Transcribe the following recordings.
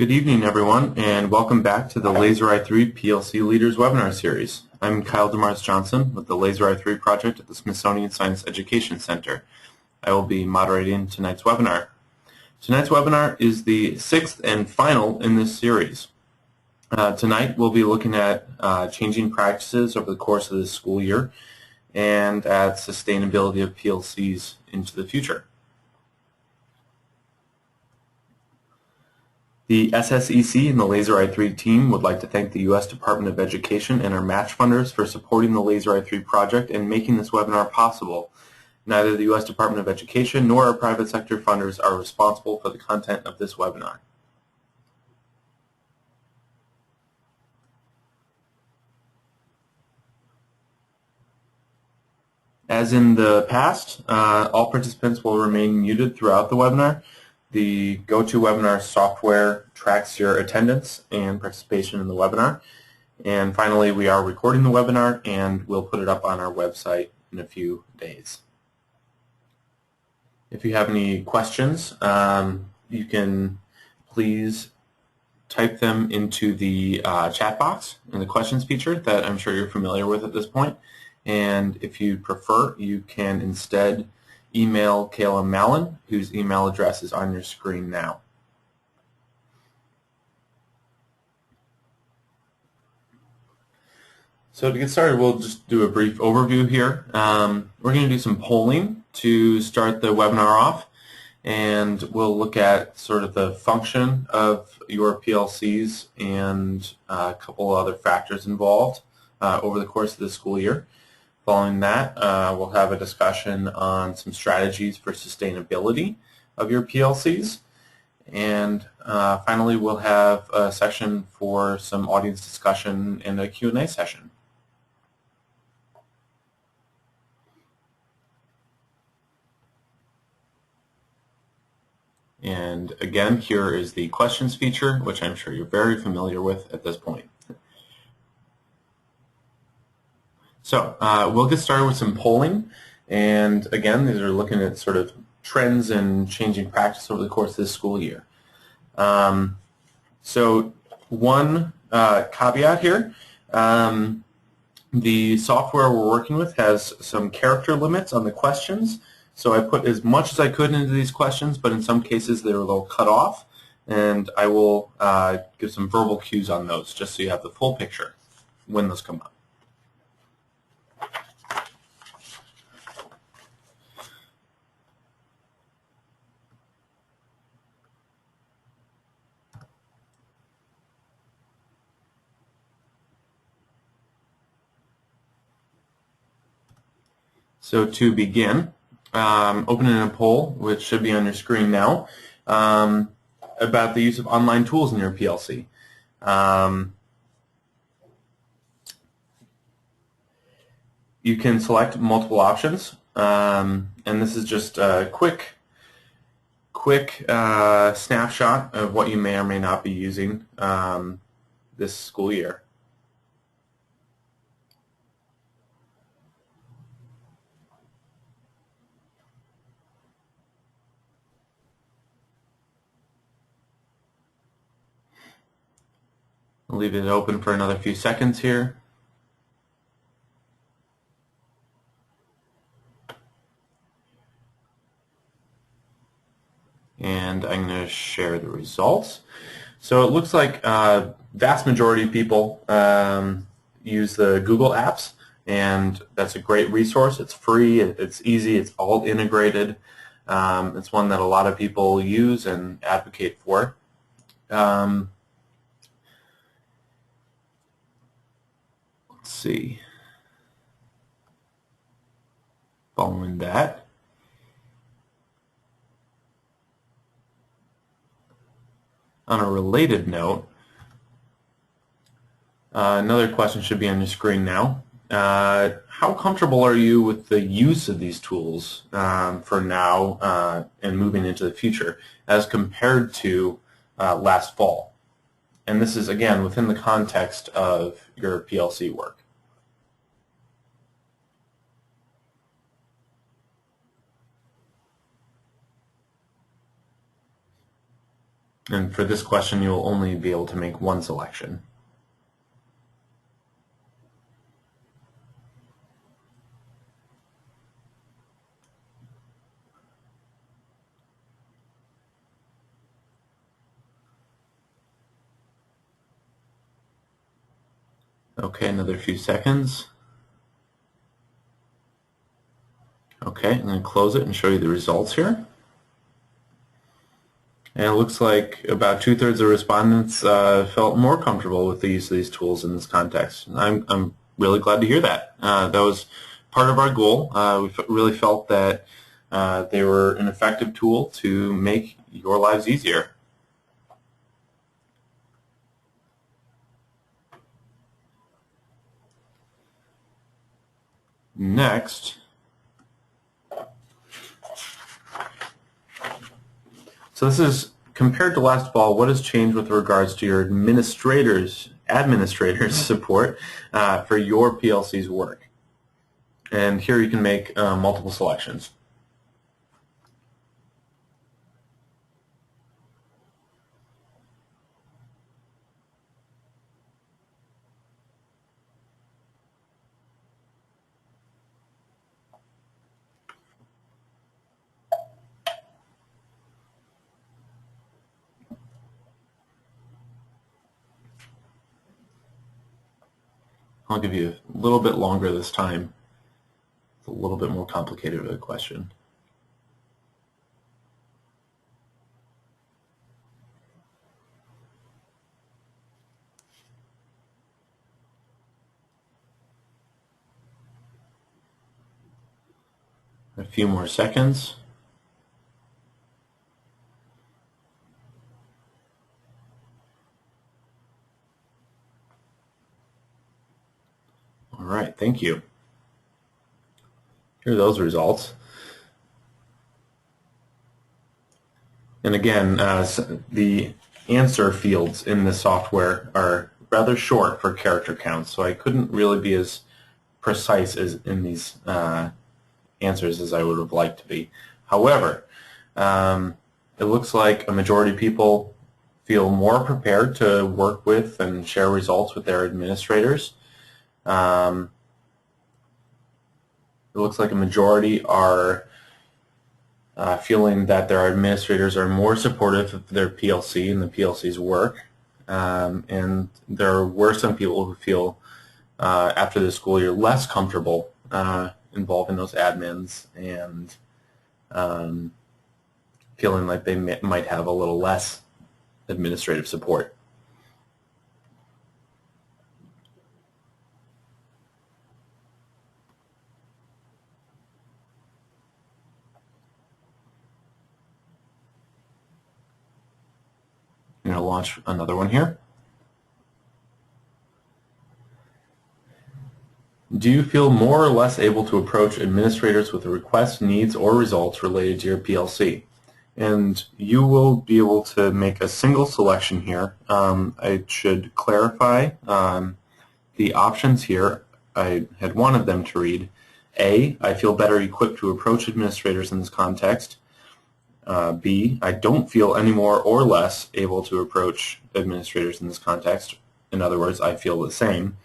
Good evening, everyone, and welcome back to the Laser i3 PLC Leaders webinar series. I'm Kyle DeMars Johnson with the Laser i3 project at the Smithsonian Science Education Center. I will be moderating tonight's webinar. Tonight's webinar is the sixth and final in this series. Tonight we'll be looking at changing practices over the course of this school year and at sustainability of PLCs into the future. The SSEC and the Laser i3 team would like to thank the U.S. Department of Education and our match funders for supporting the Laser i3 project and making this webinar possible. Neither the U.S. Department of Education nor our private sector funders are responsible for the content of this webinar. As in the past, all participants will remain muted throughout the webinar. The GoToWebinar software tracks your attendance and participation in the webinar. And finally, we are recording the webinar and we'll put it up on our website in a few days. If you have any questions, you can please type them into the chat box in the questions feature that I'm sure you're familiar with at this point. And if you prefer, you can instead email Kayla Mallon, whose email address is on your screen now. So to get started, we'll just do a brief overview here. We're going to do some polling to start the webinar off, and we'll look at sort of the function of your PLCs and a couple other factors involved over the course of the school year. Following that, we'll have a discussion on some strategies for sustainability of your PLCs. And finally, we'll have a section for some audience discussion and a Q&A session. And again, here is the questions feature, which I'm sure you're very familiar with at this point. So we'll get started with some polling, and again, these are looking at sort of trends and changing practice over the course of this school year. So one caveat here, the software we're working with has some character limits on the questions, so I put as much as I could into these questions, but in some cases they're a little cut off, and I will give some verbal cues on those just so you have the full picture when those come up. So to begin, opening a poll, which should be on your screen now, about the use of online tools in your PLC. You can select multiple options, and this is just a quick snapshot of what you may or may not be using this school year. I'll leave it open for another few seconds here. And I'm going to share the results. So it looks like vast majority of people use the Google apps, and that's a great resource. It's free, it's easy, it's all integrated. It's one that a lot of people use and advocate for. Let's see. Following that, on a related note, another question should be on your screen now. How comfortable are you with the use of these tools for now and moving into the future as compared to last fall? And this is, again, within the context of your PLC work. And for this question, you'll only be able to make one selection. Okay, another few seconds. Okay, I'm going to close it and show you the results here. And it looks like about 2/3 of respondents felt more comfortable with the use of these tools in this context. I'm really glad to hear that. That was part of our goal. We really felt that they were an effective tool to make your lives easier. Next, so this is compared to last fall, what has changed with regards to your administrators support for your PLC's work? And here you can make multiple selections. I'll give you a little bit longer this time. It's a little bit more complicated of a question. A few more seconds. All right, thank you. Here are those results. And again, the answer fields in the software are rather short for character counts, so I couldn't really be as precise as in these answers as I would have liked to be. However, it looks like a majority of people feel more prepared to work with and share results with their administrators. It looks like a majority are feeling that their administrators are more supportive of their PLC and the PLC's work. And there were some people who feel after the school year less comfortable involved in those admins and feeling like they might have a little less administrative support. I'm going to launch another one here. Do you feel more or less able to approach administrators with requests, needs, or results related to your PLC? And you will be able to make a single selection here. I should clarify the options here. I had wanted them to read, A, I feel better equipped to approach administrators in this context. B, I don't feel any more or less able to approach administrators in this context. In other words, I feel the same.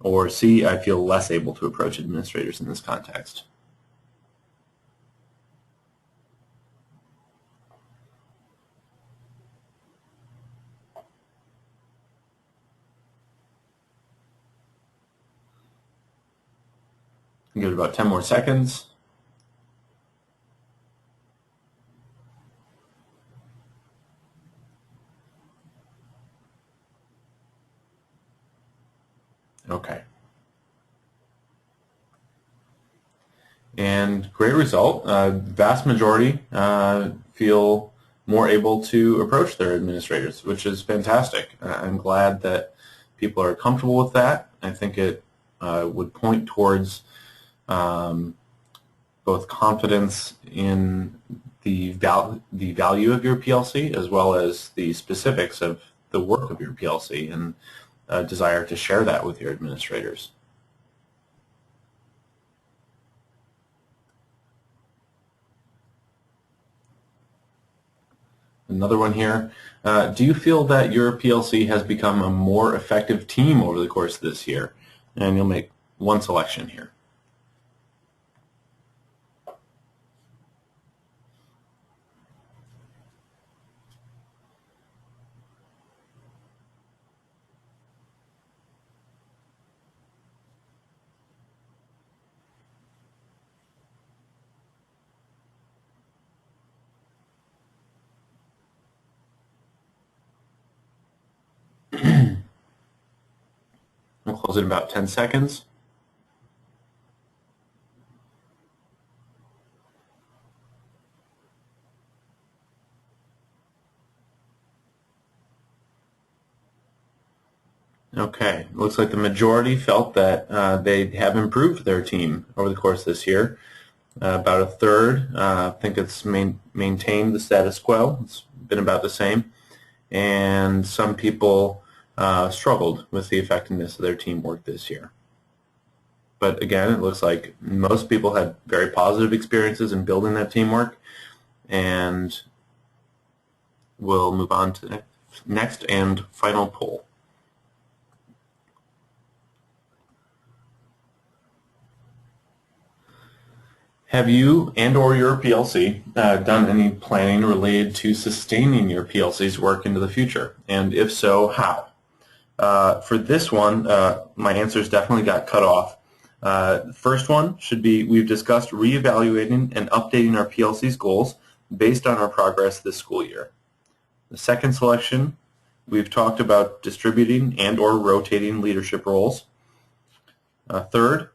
Or C, I feel less able to approach administrators in this context. Give it about 10 more seconds. Okay. And great result. Vast majority feel more able to approach their administrators, which is fantastic. I'm glad that people are comfortable with that. I think it would point towards both confidence in the value of your PLC as well as the specifics of the work of your PLC and a desire to share that with your administrators. Another one here. Do you feel that your PLC has become a more effective team over the course of this year? And you'll make one selection here. We'll close in about 10 seconds. Okay, looks like the majority felt that they have improved their team over the course of this year. About a third think it's maintained the status quo. It's been about the same. And some people struggled with the effectiveness of their teamwork this year. But again, it looks like most people had very positive experiences in building that teamwork. And we'll move on to the next and final poll. Have you and or your PLC done any planning related to sustaining your PLC's work into the future? And if so, how? For this one, my answers definitely got cut off. The first one should be, we've discussed reevaluating and updating our PLC's goals based on our progress this school year. The second selection, we've talked about distributing and or rotating leadership roles. Third,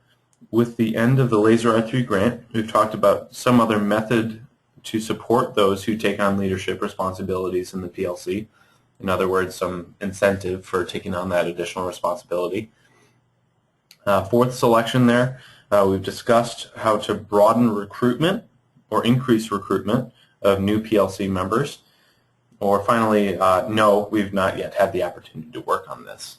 with the end of the Laser R3 grant, we've talked about some other method to support those who take on leadership responsibilities in the PLC. In other words, some incentive for taking on that additional responsibility. Fourth selection there, we've discussed how to broaden recruitment or increase recruitment of new PLC members. Or finally, no, we've not yet had the opportunity to work on this.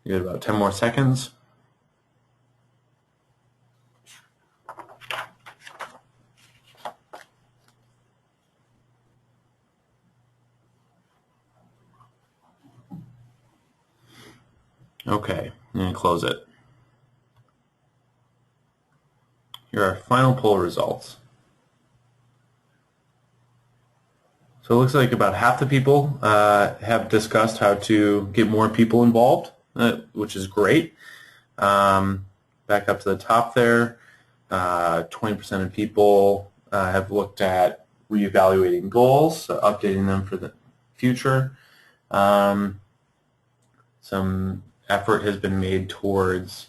You got about 10 more seconds. Okay, I'm going to close it. Here are our final poll results. So it looks like about half the people have discussed how to get more people involved, which is great. Back up to the top there, 20% of people have looked at reevaluating goals, so updating them for the future. Some effort has been made towards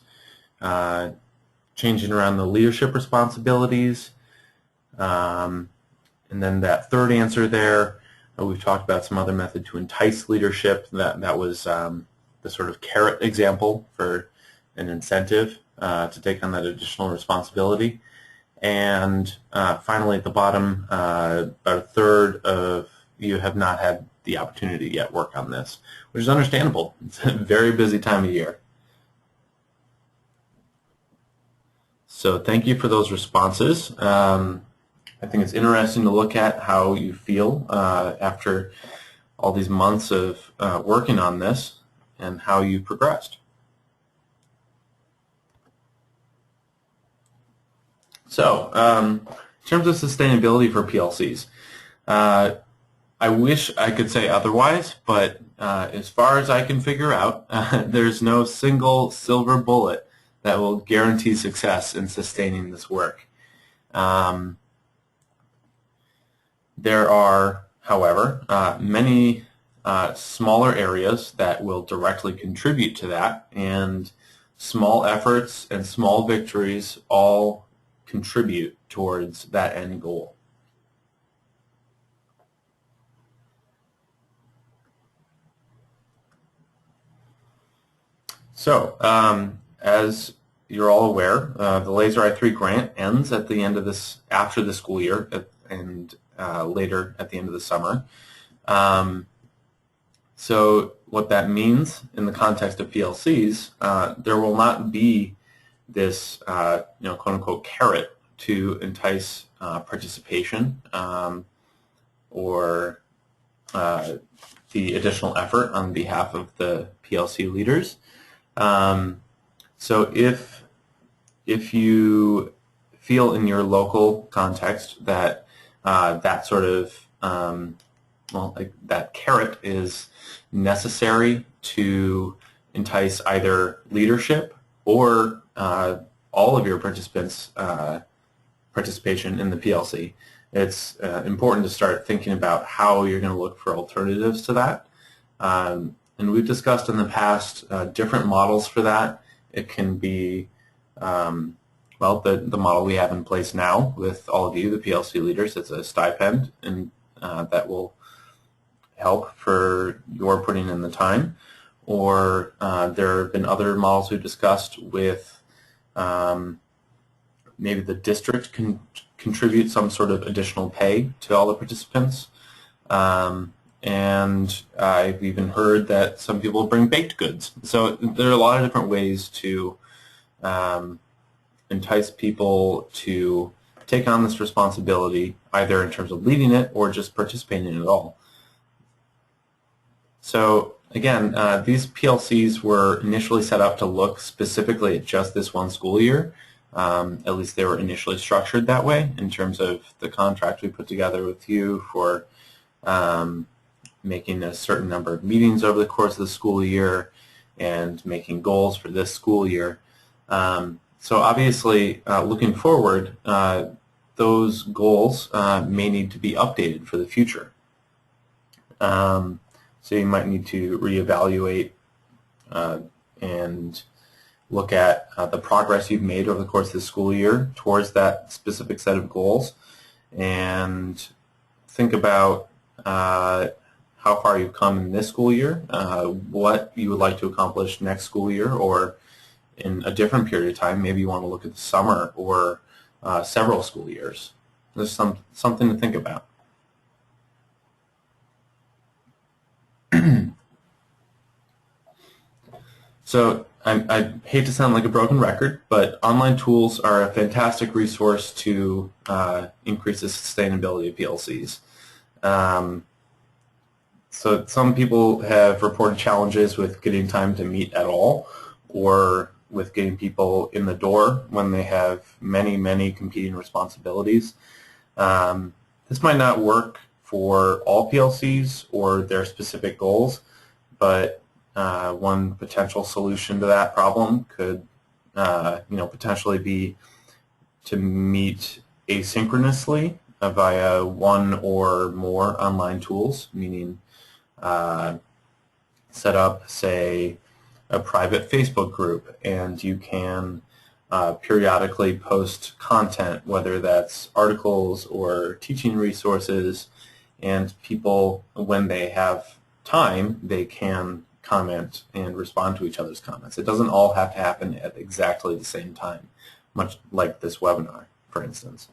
changing around the leadership responsibilities. And then that third answer there, we've talked about some other method to entice leadership. That was the sort of carrot example for an incentive to take on that additional responsibility. And finally, at the bottom, about a third of you have not had the opportunity to yet work on this, which is understandable. It's a very busy time of year. So thank you for those responses. I think it's interesting to look at how you feel after all these months of working on this and how you progressed. So in terms of sustainability for PLCs, I wish I could say otherwise, but as far as I can figure out, there's no single silver bullet that will guarantee success in sustaining this work. There are, however, many smaller areas that will directly contribute to that, and small efforts and small victories all contribute towards that end goal. So as you're all aware, the Laser I3 grant ends at the end of after the school year, and later at the end of the summer. So what that means in the context of PLCs, there will not be this, quote-unquote carrot to entice participation or the additional effort on behalf of the PLC leaders. So if you feel in your local context that that sort of that carrot is necessary to entice either leadership or all of your participants' participation in the PLC, it's important to start thinking about how you're going to look for alternatives to that. And we've discussed in the past different models for that. It can be, the model we have in place now with all of you, the PLC leaders. It's a stipend, and that will help for your putting in the time. Or there have been other models we've discussed with maybe the district can contribute some sort of additional pay to all the participants. And I've even heard that some people bring baked goods. So there are a lot of different ways to entice people to take on this responsibility, either in terms of leading it or just participating in it all. So again, these PLCs were initially set up to look specifically at just this one school year. At least they were initially structured that way in terms of the contract we put together with you for making a certain number of meetings over the course of the school year and making goals for this school year. So obviously, looking forward, those goals may need to be updated for the future. So you might need to reevaluate and look at the progress you've made over the course of the school year towards that specific set of goals, and think about how far you've come in this school year, what you would like to accomplish next school year, or in a different period of time. Maybe you want to look at the summer or several school years. There's something to think about. So I hate to sound like a broken record, but online tools are a fantastic resource to increase the sustainability of PLCs. So some people have reported challenges with getting time to meet at all, or with getting people in the door when they have many, many competing responsibilities. This might not work for all PLCs or their specific goals, but one potential solution to that problem could, potentially be to meet asynchronously via one or more online tools, meaning set up, say, a private Facebook group, and you can periodically post content, whether that's articles or teaching resources, and people, when they have time, they can comment and respond to each other's comments. It doesn't all have to happen at exactly the same time, much like this webinar, for instance.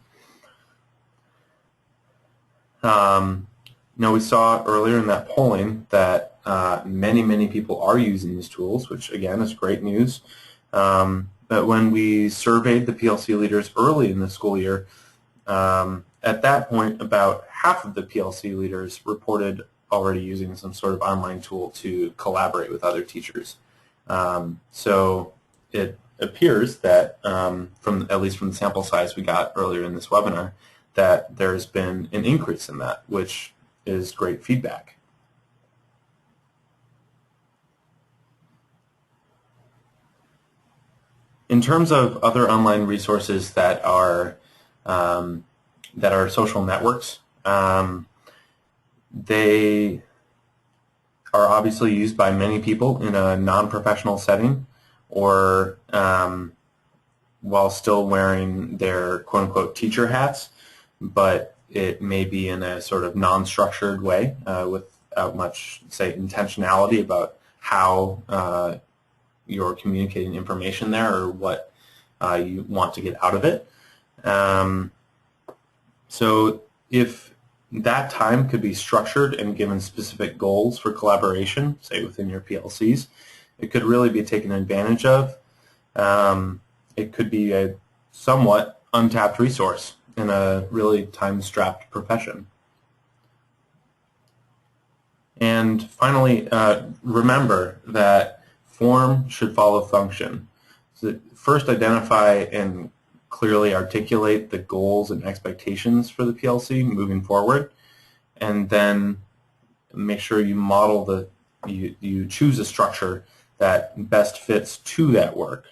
We saw earlier in that polling that many, many people are using these tools, which again is great news. But when we surveyed the PLC leaders early in the school year, at that point about half of the PLC leaders reported already using some sort of online tool to collaborate with other teachers. So it appears that, at least from the sample size we got earlier in this webinar, that there's been an increase in that, which is great feedback. In terms of other online resources that are social networks, they are obviously used by many people in a non-professional setting, or while still wearing their quote-unquote teacher hats, but it may be in a sort of non-structured way without much, say, intentionality about how you're communicating information there or what you want to get out of it. So if that time could be structured and given specific goals for collaboration, say within your PLCs, it could really be taken advantage of. It could be a somewhat untapped resource in a really time-strapped profession. And finally, remember that form should follow function. So first, identify and clearly articulate the goals and expectations for the PLC moving forward, and then make sure you model you choose a structure that best fits to that work,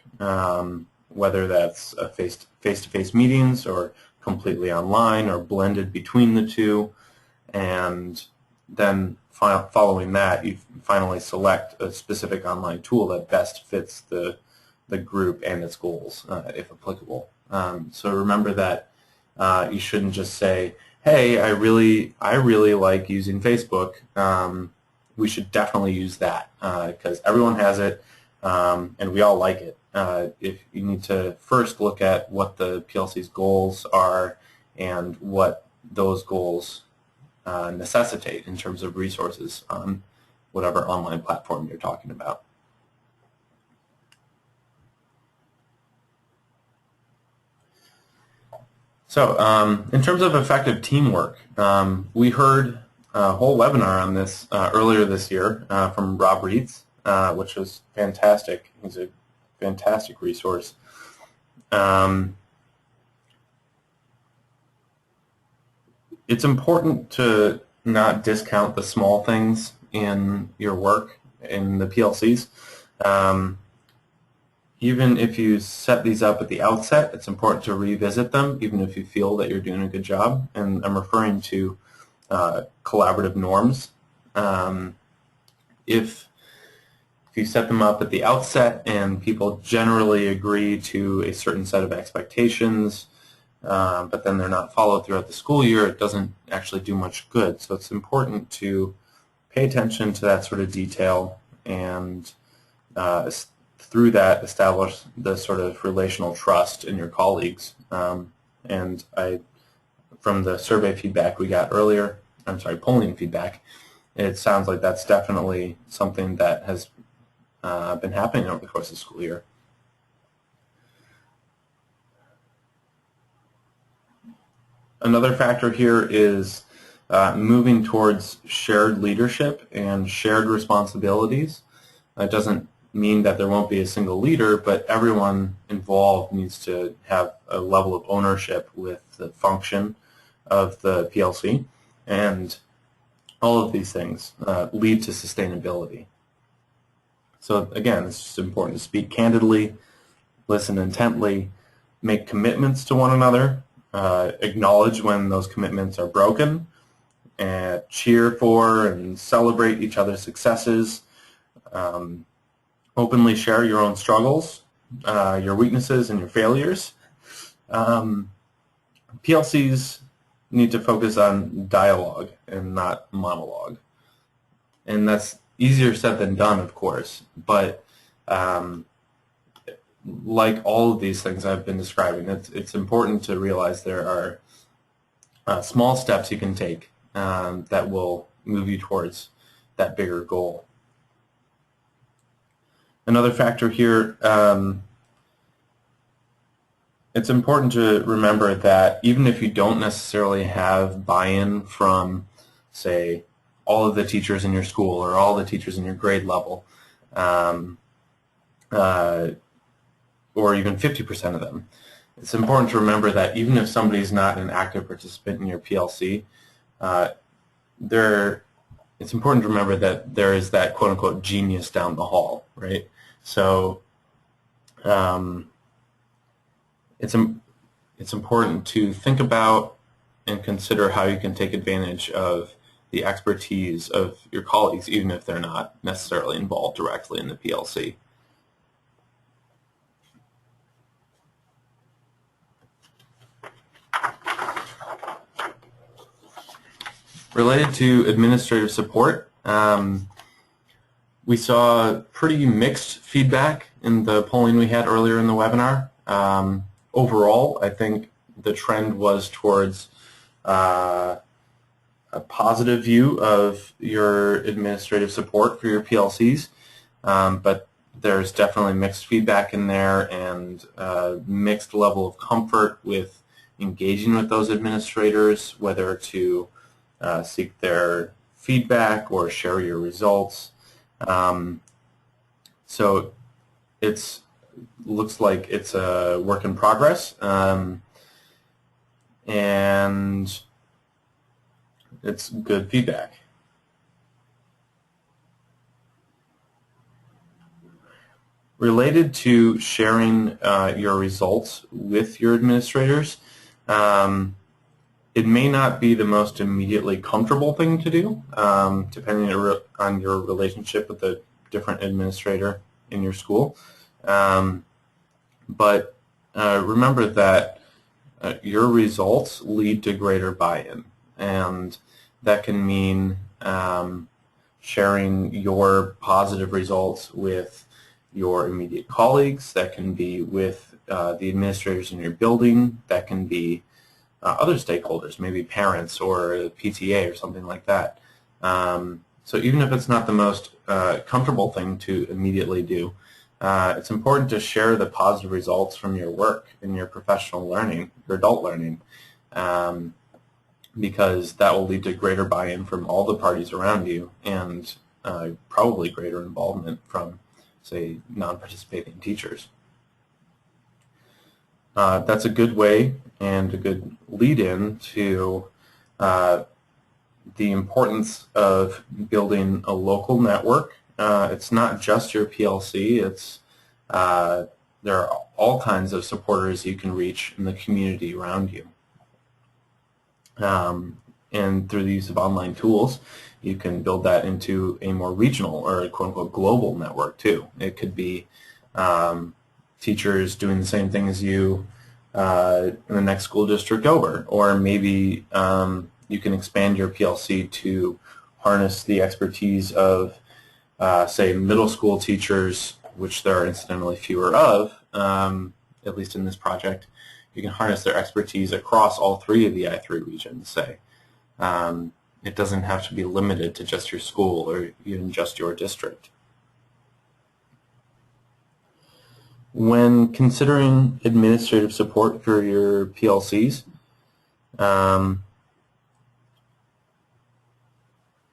whether that's a face-to-face meetings or completely online or blended between the two, and then following that, you finally select a specific online tool that best fits the group and its goals, if applicable. So remember that you shouldn't just say, "Hey, I really like using Facebook. We should definitely use that because everyone has it and we all like it." If you need to first look at what the PLC's goals are and what those goals necessitate in terms of resources on whatever online platform you're talking about. So in terms of effective teamwork, we heard a whole webinar on this earlier this year from Rob Reeds, which was fantastic. He's a fantastic resource. It's important to not discount the small things in your work in the PLCs. Even if you set these up at the outset, it's important to revisit them, even if you feel that you're doing a good job. And I'm referring to collaborative norms. If you set them up at the outset and people generally agree to a certain set of expectations, but then they're not followed throughout the school year, it doesn't actually do much good. So it's important to pay attention to that sort of detail and through that establish the sort of relational trust in your colleagues. And from the survey feedback we got earlier, polling feedback, it sounds like that's definitely something that has been happening over the course of the school year. Another factor here is moving towards shared leadership and shared responsibilities. It doesn't mean that there won't be a single leader, but everyone involved needs to have a level of ownership with the function of the PLC, and all of these things lead to sustainability. So again, it's just important to speak candidly, listen intently, make commitments to one another, acknowledge when those commitments are broken, and cheer for and celebrate each other's successes, openly share your own struggles, your weaknesses, and your failures. PLCs need to focus on dialogue and not monologue. And that's easier said than done, of course, but like all of these things I've been describing, it's important to realize there are small steps you can take that will move you towards that bigger goal. Another factor here, it's important to remember that even if you don't necessarily have buy-in from, say, all of the teachers in your school or all the teachers in your grade level, or even 50% of them, it's important to remember that even if somebody's not an active participant in your PLC, it's important to remember that there is that quote-unquote genius down the hall, right? So it's important to think about and consider how you can take advantage of the expertise of your colleagues, even if they're not necessarily involved directly in the PLC. Related to administrative support, We saw pretty mixed feedback in the polling we had earlier in the webinar. Overall, I think the trend was towards a positive view of your administrative support for your PLCs, but there's definitely mixed feedback in there and mixed level of comfort with engaging with those administrators, whether to seek their feedback or share your results. So it looks like it's a work in progress, and it's good feedback. Related to sharing your results with your administrators, it may not be the most immediately comfortable thing to do, depending on your relationship with the different administrator in your school. But remember that your results lead to greater buy-in, and that can mean sharing your positive results with your immediate colleagues. That can be with the administrators in your building. That can be other stakeholders, maybe parents or a PTA or something like that. So even if it's not the most comfortable thing to immediately do, it's important to share the positive results from your work and your professional learning, your adult learning, because that will lead to greater buy-in from all the parties around you and probably greater involvement from, say, non-participating teachers. That's a good way and a good lead-in to the importance of building a local network. It's not just your PLC. There are all kinds of supporters you can reach in the community around you. And through the use of online tools, you can build that into a more regional or quote-unquote global network too. It could be teachers doing the same thing as you in the next school district over, or maybe you can expand your PLC to harness the expertise of, say, middle school teachers, which there are incidentally fewer of, at least in this project. You can harness their expertise across all three of the I3 regions, say. It doesn't have to be limited to just your school or even just your district. When considering administrative support for your PLCs,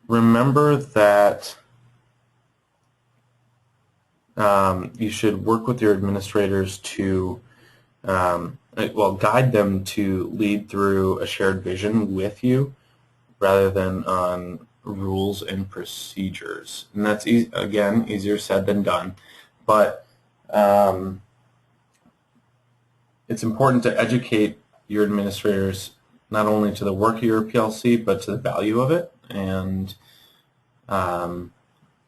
remember that you should work with your administrators to guide them to lead through a shared vision with you rather than on rules and procedures. And that's, again, easier said than done. But it's important to educate your administrators not only to the work of your PLC, but to the value of it. And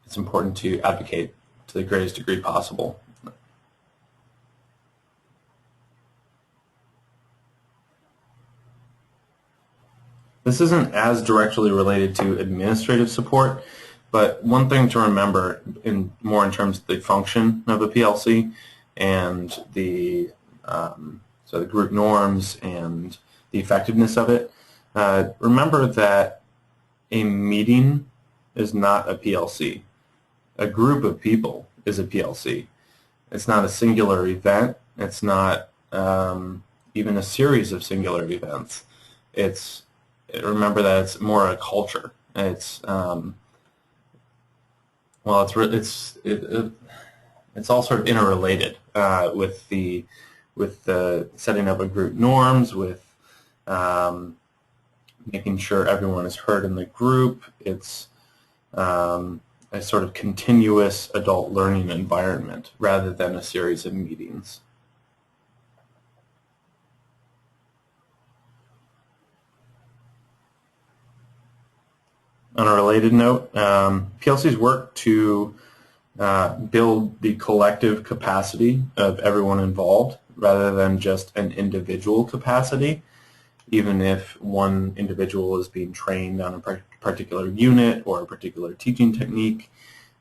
it's important to advocate to the greatest degree possible. This isn't as directly related to administrative support, but one thing to remember more in terms of the function of a PLC and the so the group norms and the effectiveness of it. Remember that a meeting is not a PLC. A group of people is a PLC. It's not a singular event. It's not even a series of singular events. Remember that it's more a culture. It's it's all sort of interrelated with the setting up of group norms, with making sure everyone is heard in the group. It's a sort of continuous adult learning environment rather than a series of meetings. On a related note, PLCs work to build the collective capacity of everyone involved rather than just an individual capacity, even if one individual is being trained on a particular unit or a particular teaching technique.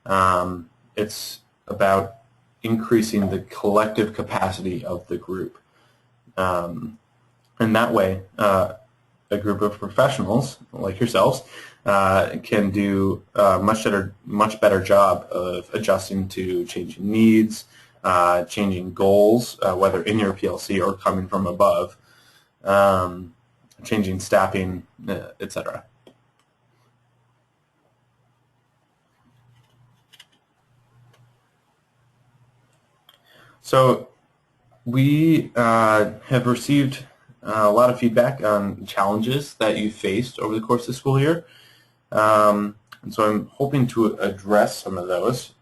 It's about increasing the collective capacity of the group. And that way, a group of professionals like yourselves can do a much better job of adjusting to changing needs, changing goals, whether in your PLC or coming from above, changing staffing, etc. So we have received a lot of feedback on challenges that you faced over the course of the school year. And so I'm hoping to address some of those.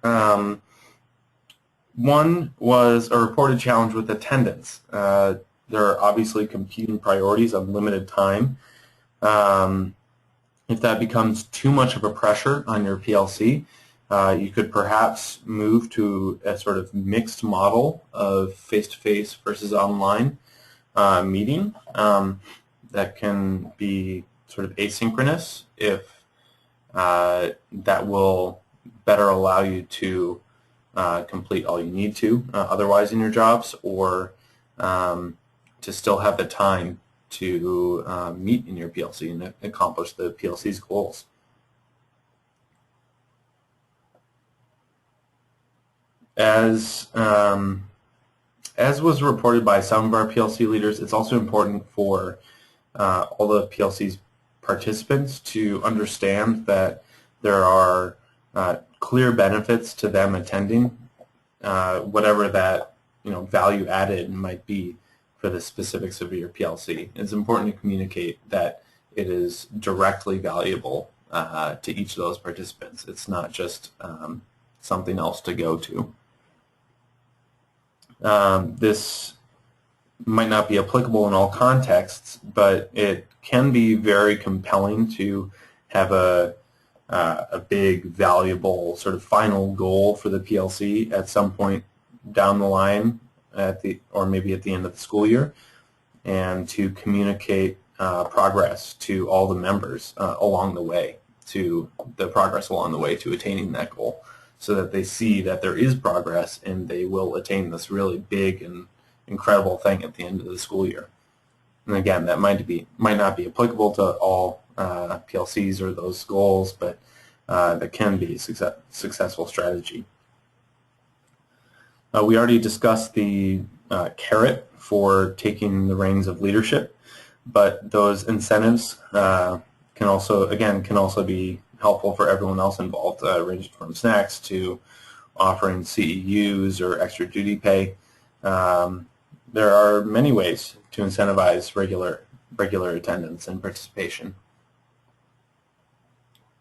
One was a reported challenge with attendance. There are obviously competing priorities on limited time. If that becomes too much of a pressure on your PLC, you could perhaps move to a sort of mixed model of face-to-face versus online meeting that can be sort of asynchronous if that will better allow you to complete all you need to otherwise in your jobs, or to still have the time to meet in your PLC and accomplish the PLC's goals. As was reported by some of our PLC leaders, it's also important for all the PLC's participants to understand that there are clear benefits to them attending, whatever that value added might be for the specifics of your PLC. It's important to communicate that it is directly valuable to each of those participants. It's not just something else to go to. This might not be applicable in all contexts, but it can be very compelling to have a big, valuable sort of final goal for the PLC at some point down the line, or maybe at the end of the school year, and to communicate progress to all the members along the way, to attaining that goal, so that they see that there is progress and they will attain this really big and incredible thing at the end of the school year. And again, that might not be applicable to all PLCs or those goals, but that can be a successful strategy. We already discussed the carrot for taking the reins of leadership, but those incentives can also be helpful for everyone else involved, ranging from snacks to offering CEUs or extra duty pay. There are many ways to incentivize regular attendance and participation.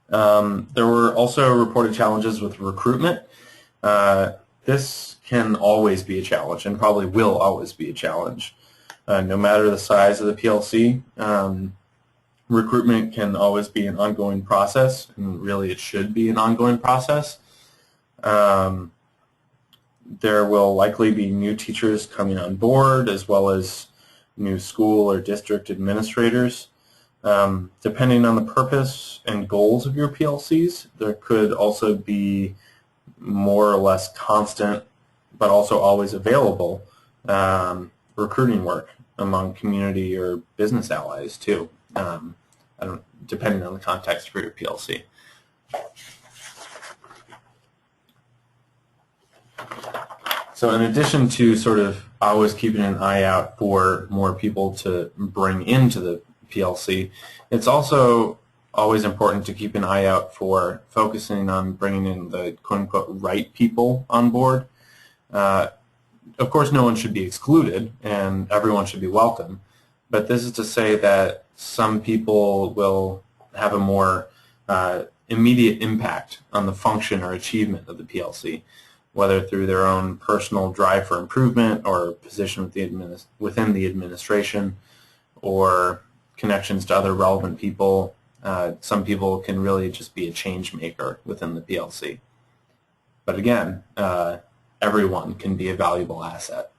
There were also reported challenges with recruitment. This can always be a challenge, and probably will always be a challenge. No matter the size of the PLC, recruitment can always be an ongoing process, and really it should be an ongoing process. There will likely be new teachers coming on board, as well as new school or district administrators. Depending on the purpose and goals of your PLCs, there could also be more or less constant, but also always available recruiting work among community or business allies too, depending on the context for your PLC. So in addition to sort of always keeping an eye out for more people to bring into the PLC, it's also always important to keep an eye out for focusing on bringing in the quote-unquote right people on board. Of course, no one should be excluded, and everyone should be welcome, but this is to say that some people will have a more immediate impact on the function or achievement of the PLC, whether through their own personal drive for improvement or position within the administration or connections to other relevant people. Some people can really just be a change maker within the PLC. But again, everyone can be a valuable asset.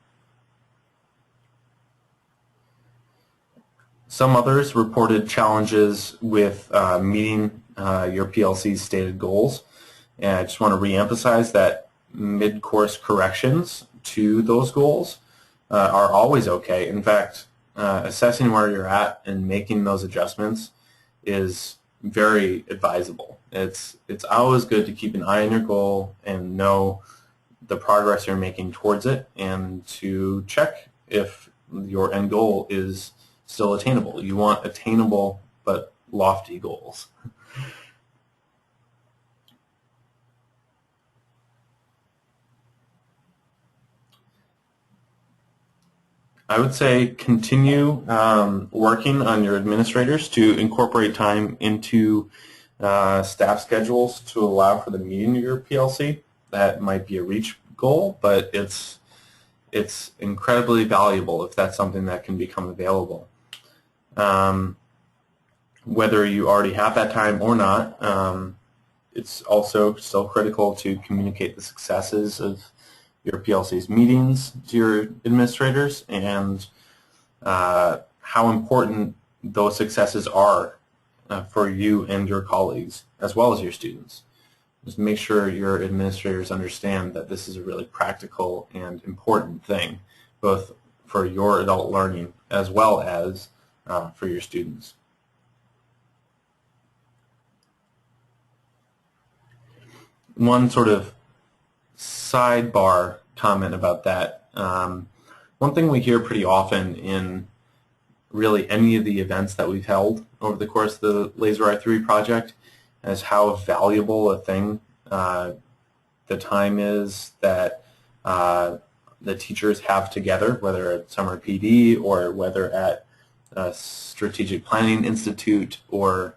Some others reported challenges with meeting your PLC's stated goals. And I just want to reemphasize that mid-course corrections to those goals are always okay. In fact, assessing where you're at and making those adjustments is very advisable. It's always good to keep an eye on your goal and know the progress you're making towards it, and to check if your end goal is still attainable. You want attainable but lofty goals. I would say continue working on your administrators to incorporate time into staff schedules to allow for the meeting of your PLC. That might be a reach goal, but it's incredibly valuable if that's something that can become available. Whether you already have that time or not, it's also still critical to communicate the successes of your PLC's meetings to your administrators, and how important those successes are for you and your colleagues, as well as your students. Just make sure your administrators understand that this is a really practical and important thing, both for your adult learning as well as for your students. One sort of sidebar comment about that. One thing we hear pretty often in really any of the events that we've held over the course of the Laser i3 project is how valuable a thing the time is that the teachers have together, whether at Summer PD or whether at Strategic Planning Institute or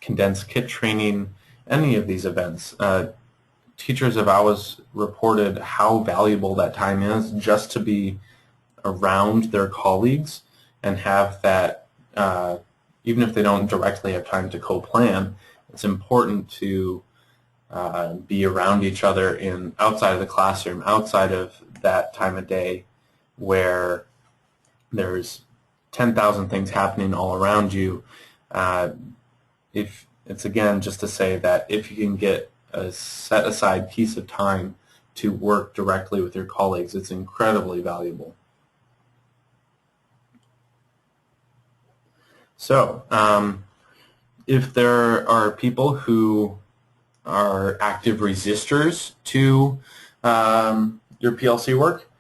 Condensed Kit Training, any of these events. Teachers have always reported how valuable that time is just to be around their colleagues and have that, even if they don't directly have time to co-plan, it's important to be around each other outside of the classroom, outside of that time of day where there's 10,000 things happening all around you. If it's, again, just to say that if you can get a set-aside piece of time to work directly with your colleagues, it's incredibly valuable. So, if there are people who are active resistors to your PLC work,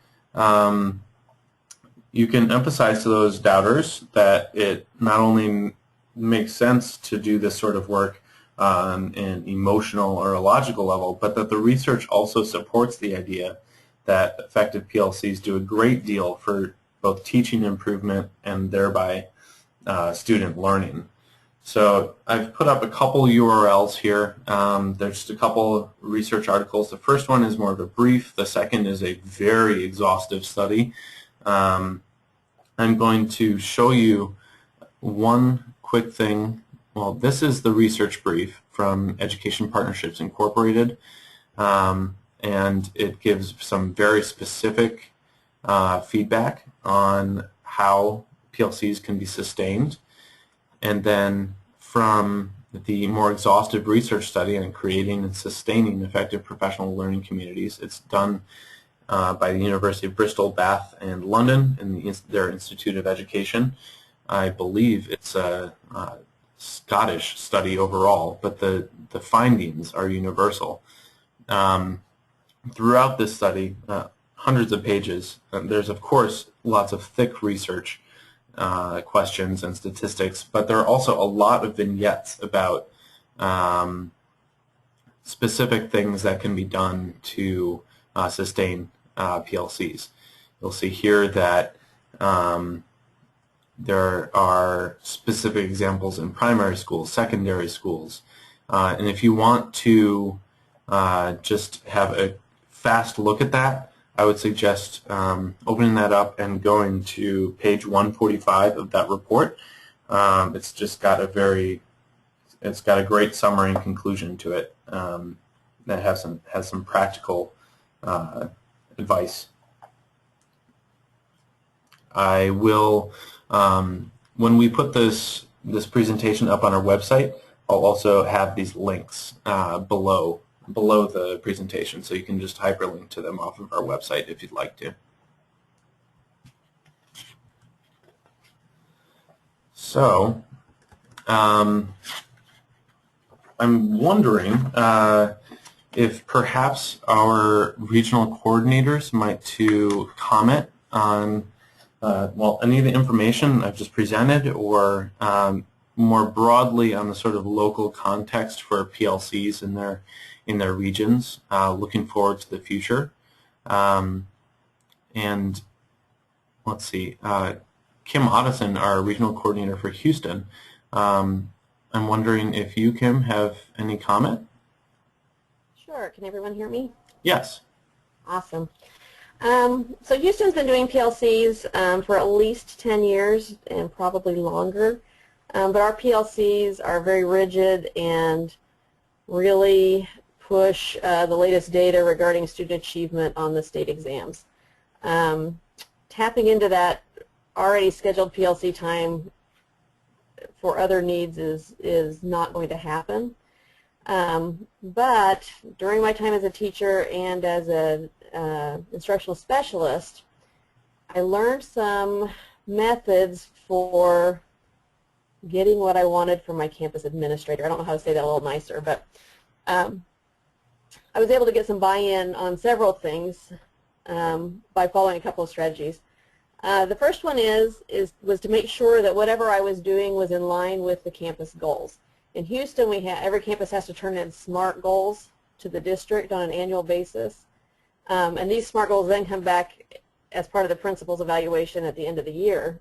you can emphasize to those doubters that it not only makes sense to do this sort of work on an emotional or a logical level, but that the research also supports the idea that effective PLCs do a great deal for both teaching improvement and thereby student learning. So I've put up a couple URLs here. There's just a couple research articles. The first one is more of a brief. The second is a very exhaustive study. I'm going to show you one quick thing. Well, this is the research brief from Education Partnerships Incorporated, and it gives some very specific feedback on how PLCs can be sustained. And then from the more exhaustive research study on creating and sustaining effective professional learning communities, it's done by the University of Bristol, Bath, and London in their Institute of Education. I believe it's a Scottish study overall, but the findings are universal. Throughout this study, hundreds of pages, there's of course lots of thick research questions and statistics, but there are also a lot of vignettes about specific things that can be done to sustain PLCs. You'll see here that there are specific examples in primary schools, secondary schools, and if you want to just have a fast look at that, I would suggest opening that up and going to page 145 of that report. It's just got a great summary and conclusion to it that has some practical advice. I will, when we put this presentation up on our website, I'll also have these links below the presentation, so you can just hyperlink to them off of our website if you'd like to. So I'm wondering if perhaps our regional coordinators might to comment on well, any of the information I've just presented, or more broadly on the sort of local context for PLCs in their regions, looking forward to the future. And let's see, Kim Otteson, our regional coordinator for Houston. I'm wondering if you, Kim, have any comment? Sure. Can everyone hear me? Yes. Awesome. So Houston's been doing PLCs for at least 10 years and probably longer, but our PLCs are very rigid and really push the latest data regarding student achievement on the state exams. Tapping into that already scheduled PLC time for other needs is not going to happen. But during my time as a teacher and as an instructional specialist, I learned some methods for getting what I wanted from my campus administrator. I don't know how to say that a little nicer, but I was able to get some buy-in on several things by following a couple of strategies. The first one was to make sure that whatever I was doing was in line with the campus goals. In Houston, every campus has to turn in SMART goals to the district on an annual basis. And these SMART goals then come back as part of the principal's evaluation at the end of the year.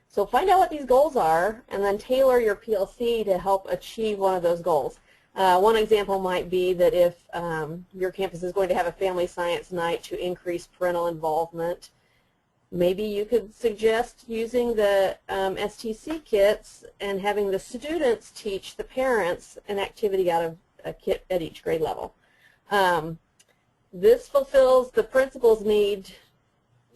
So find out what these goals are and then tailor your PLC to help achieve one of those goals. One example might be that if your campus is going to have a family science night to increase parental involvement, maybe you could suggest using the STC kits and having the students teach the parents an activity out of a kit at each grade level. This fulfills the principal's need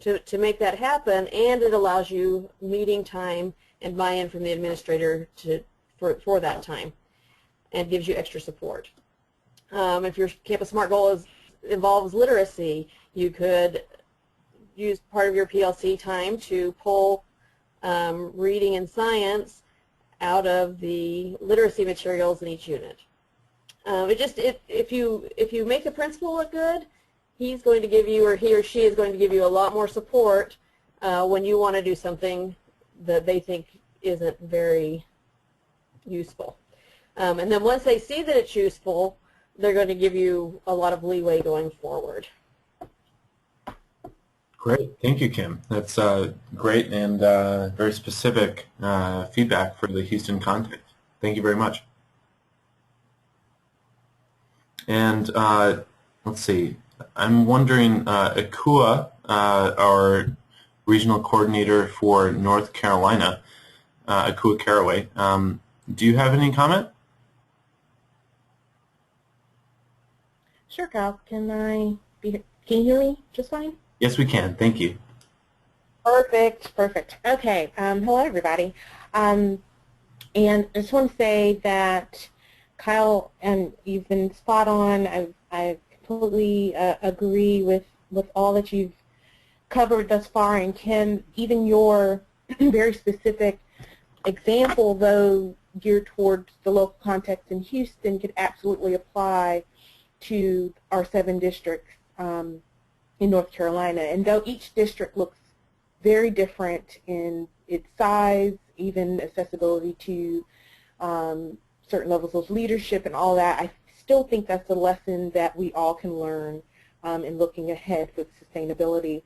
to make that happen, and it allows you meeting time and buy-in from the administrator for that time, and gives you extra support. If your Campus SMART goal involves literacy, you could use part of your PLC time to pull reading and science out of the literacy materials in each unit. If you make the principal look good, he's going to give you, or he or she is going to give you a lot more support when you want to do something that they think isn't very useful. And then once they see that it's useful, they're going to give you a lot of leeway going forward. Great. Thank you, Kim. That's great and very specific feedback for the Houston context. Thank you very much. And let's see. I'm wondering, Akua, our regional coordinator for North Carolina, Akua Caraway, do you have any comment? Sure, Kyle. Can you hear me just fine? Yes, we can. Thank you. Perfect. Perfect. Okay. Hello, everybody. And I just want to say that Kyle, and you've been spot on. I completely agree with all that you've covered thus far, and Kim, even your very specific example, though geared towards the local context in Houston, could absolutely apply to our 7 districts in North Carolina. And though each district looks very different in its size, even accessibility to certain levels of leadership and all that, I still think that's a lesson that we all can learn in looking ahead with sustainability.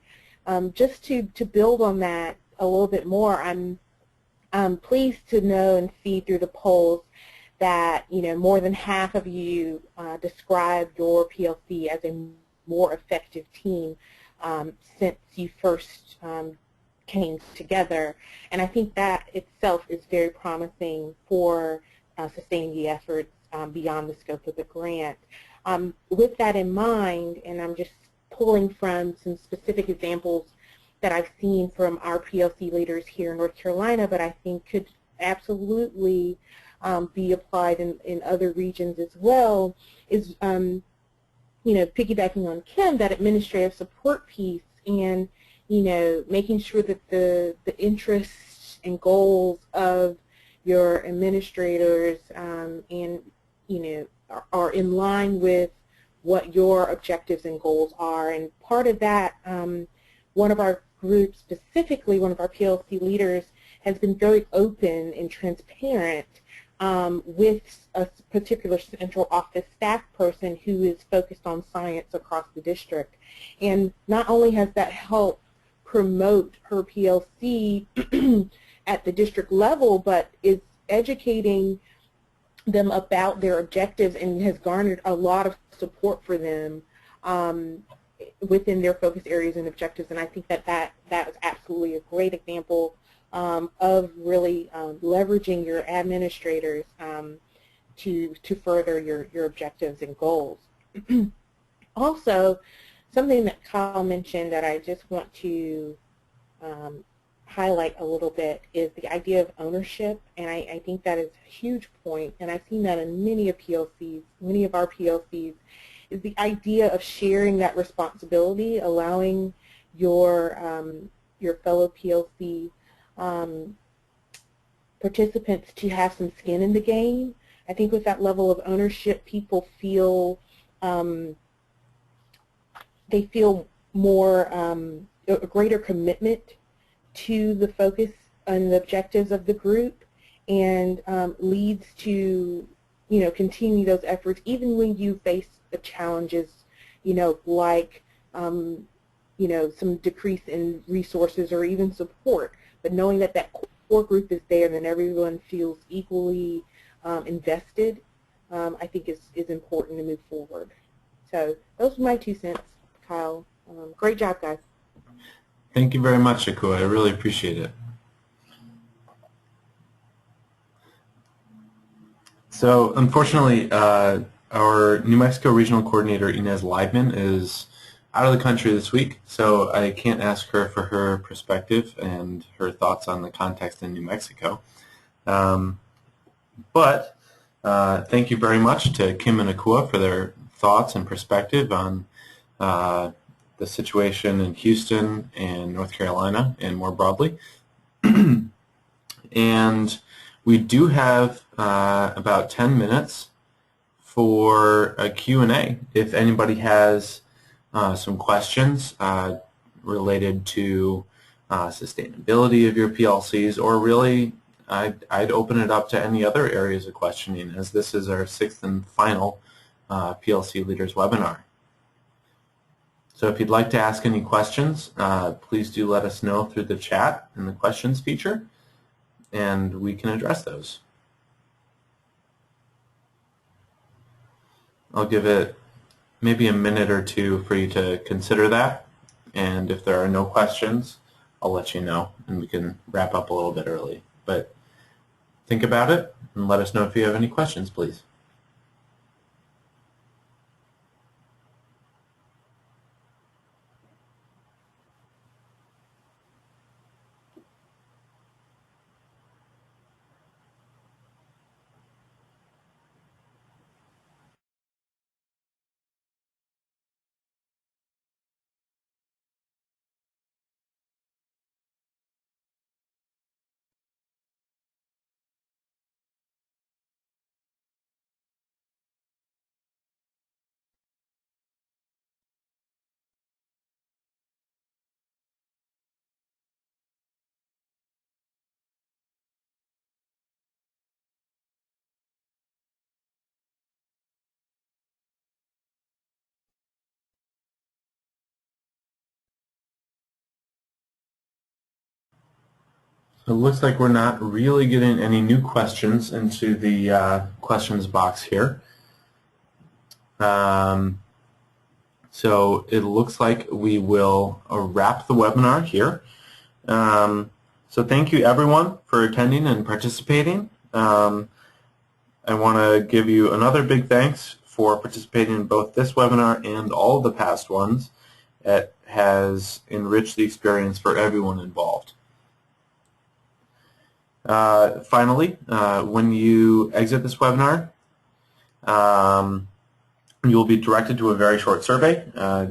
Just to build on that a little bit more, I'm pleased to know and see through the polls that more than half of you described your PLC as a more effective team since you first came together, and I think that itself is very promising for sustaining the efforts beyond the scope of the grant. With that in mind, and I'm just pulling from some specific examples that I've seen from our PLC leaders here in North Carolina, but I think could absolutely be applied in other regions as well, is piggybacking on Kim, that administrative support piece, and making sure that the interests and goals of your administrators and are in line with what your objectives and goals are. And part of that, one of our groups, specifically one of our PLC leaders, has been very open and transparent with a particular central office staff person who is focused on science across the district. And not only has that helped promote her PLC at the district level, but is educating them about their objectives and has garnered a lot of support for them within their focus areas and objectives. And I think that is absolutely a great example of really leveraging your administrators to further your objectives and goals. Also, something that Kyle mentioned that I just want to highlight a little bit is the idea of ownership, and I think that is a huge point, and I've seen that in many of our PLCs, is the idea of sharing that responsibility, allowing your fellow PLC participants to have some skin in the game. I think with that level of ownership, people feel they feel more a greater commitment to the focus and the objectives of the group, and leads to continue those efforts even when you face the challenges like some decrease in resources or even support. But knowing that that core group is there and then everyone feels equally invested, I think is important to move forward. So those are my 2 cents, Kyle. Great job, guys. Thank you very much, Akua. I really appreciate it. So unfortunately, our New Mexico Regional Coordinator, Inez Leibman, is out of the country this week, so I can't ask her for her perspective and her thoughts on the context in New Mexico. But thank you very much to Kim and Akua for their thoughts and perspective on the situation in Houston and North Carolina and more broadly. And we do have about 10 minutes for a Q&A. If anybody has some questions related to sustainability of your PLCs, or really I'd open it up to any other areas of questioning, as this is our 6th and final PLC Leaders webinar. So if you'd like to ask any questions, please do let us know through the chat in the questions feature, and we can address those. I'll give it maybe a minute or 2 for you to consider that, and if there are no questions, I'll let you know and we can wrap up a little bit early. But think about it and let us know if you have any questions, please. It looks like we're not really getting any new questions into the questions box here. So it looks like we will wrap the webinar here. So thank you everyone for attending and participating. I want to give you another big thanks for participating in both this webinar and all of the past ones. It has enriched the experience for everyone involved. Finally, when you exit this webinar, you will be directed to a very short survey.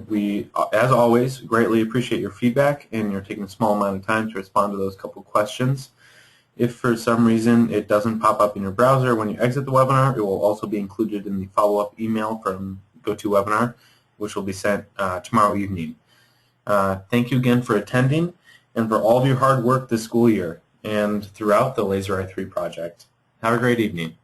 We, as always, greatly appreciate your feedback, and you're taking a small amount of time to respond to those couple questions. If for some reason it doesn't pop up in your browser when you exit the webinar, it will also be included in the follow-up email from GoToWebinar, which will be sent tomorrow evening. Thank you again for attending and for all of your hard work this school year and throughout the Laser i3 project. Have a great evening.